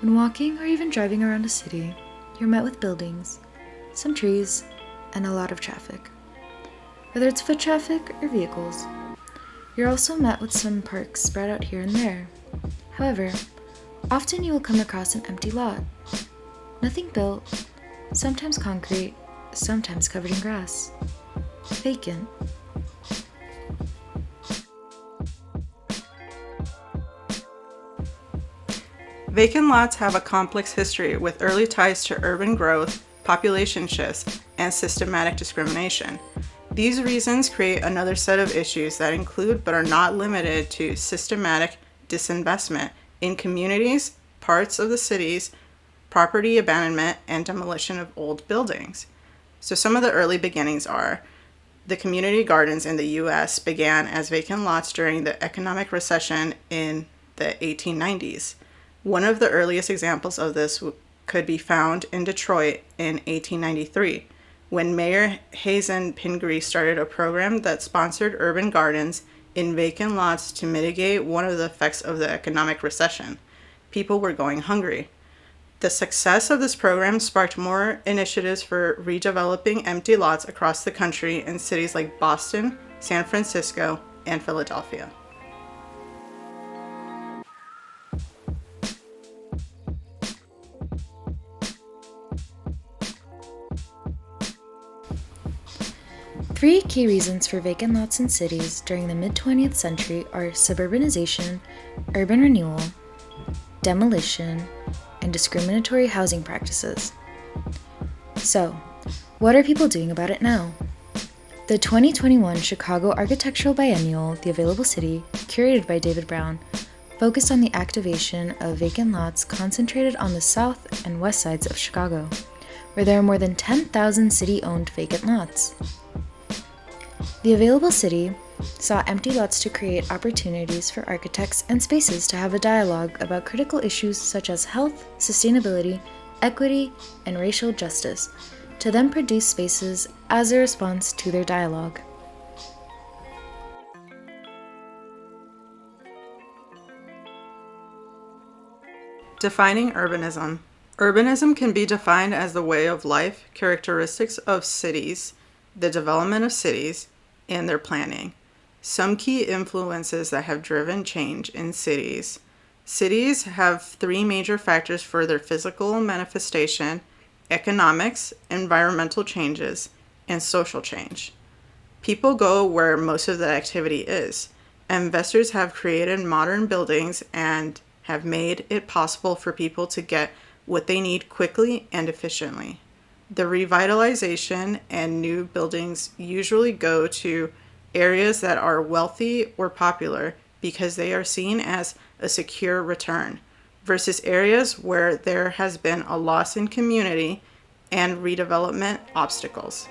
When walking or even driving around a city, you're met with buildings, some trees, and a lot of traffic. Whether it's foot traffic or vehicles, you're also met with some parks spread out here and there. However, often you will come across an empty lot. Nothing built, sometimes concrete, sometimes covered in grass. Vacant. Vacant lots have a complex history with early ties to urban growth, population shifts, and systematic discrimination. These reasons create another set of issues that include but are not limited to systematic disinvestment in communities, parts of the cities, property abandonment, and demolition of old buildings. So some of the early beginnings are the community gardens in the US began as vacant lots during the economic recession in the 1890s. One of the earliest examples of this could be found in Detroit in 1893, when Mayor Hazen Pingree started a program that sponsored urban gardens in vacant lots to mitigate one of the effects of the economic recession. People were going hungry. The success of this program sparked more initiatives for redeveloping empty lots across the country in cities like Boston, San Francisco, and Philadelphia. Three key reasons for vacant lots in cities during the mid-20th century are suburbanization, urban renewal, demolition, and discriminatory housing practices. So, what are people doing about it now? The 2021 Chicago Architectural Biennial, The Available City, curated by David Brown, focused on the activation of vacant lots concentrated on the south and west sides of Chicago, where there are more than 10,000 city-owned vacant lots. The Available City saw empty lots to create opportunities for architects and spaces to have a dialogue about critical issues such as health, sustainability, equity, and racial justice, to then produce spaces as a response to their dialogue. Defining urbanism. Urbanism can be defined as the way of life, characteristics of cities, the development of cities, and their planning. Some key influences that have driven change in cities. Cities have three major factors for their physical manifestation: economics, environmental changes, and social change. People go where most of the activity is. Investors have created modern buildings and have made it possible for people to get what they need quickly and efficiently. The revitalization and new buildings usually go to areas that are wealthy or popular because they are seen as a secure return, versus areas where there has been a loss in community and redevelopment obstacles.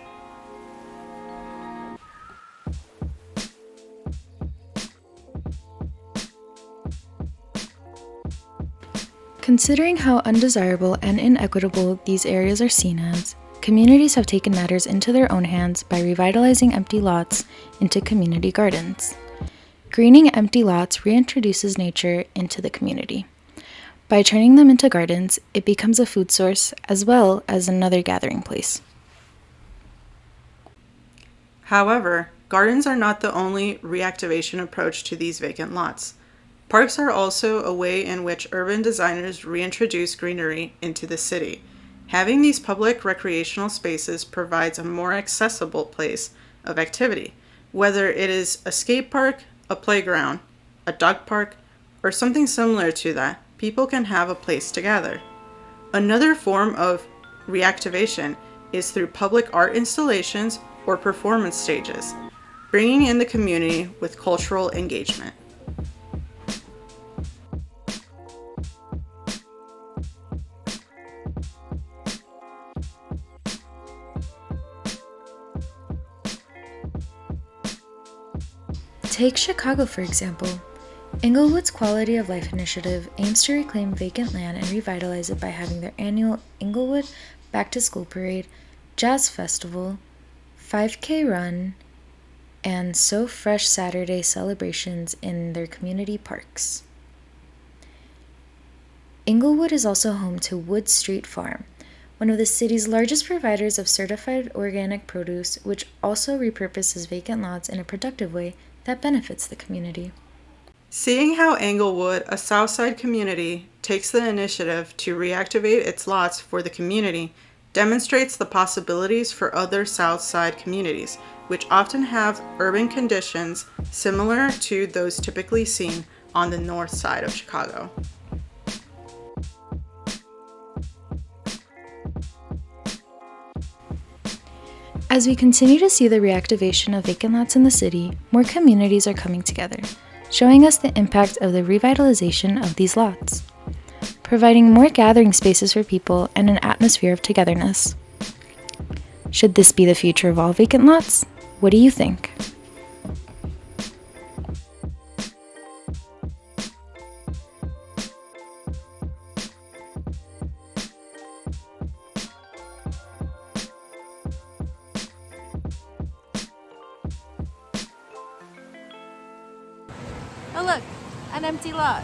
Considering how undesirable and inequitable these areas are seen as, communities have taken matters into their own hands by revitalizing empty lots into community gardens. Greening empty lots reintroduces nature into the community. By turning them into gardens, it becomes a food source as well as another gathering place. However, gardens are not the only reactivation approach to these vacant lots. Parks are also a way in which urban designers reintroduce greenery into the city. Having these public recreational spaces provides a more accessible place of activity, whether it is a skate park, a playground, a dog park, or something similar to that. People can have a place to gather. Another form of reactivation is through public art installations or performance stages, bringing in the community with cultural engagement. Take Chicago, for example. Englewood's Quality of Life initiative aims to reclaim vacant land and revitalize it by having their annual Englewood Back to School Parade, Jazz Festival, 5K Run, and So Fresh Saturday celebrations in their community parks. Englewood is also home to Wood Street Farm, one of the city's largest providers of certified organic produce, which also repurposes vacant lots in a productive way that benefits the community. Seeing how Englewood, a Southside community, takes the initiative to reactivate its lots for the community demonstrates the possibilities for other Southside communities, which often have urban conditions similar to those typically seen on the north side of Chicago. As we continue to see the reactivation of vacant lots in the city, more communities are coming together, showing us the impact of the revitalization of these lots, providing more gathering spaces for people and an atmosphere of togetherness. Should this be the future of all vacant lots? What do you think? Oh look, an empty lot.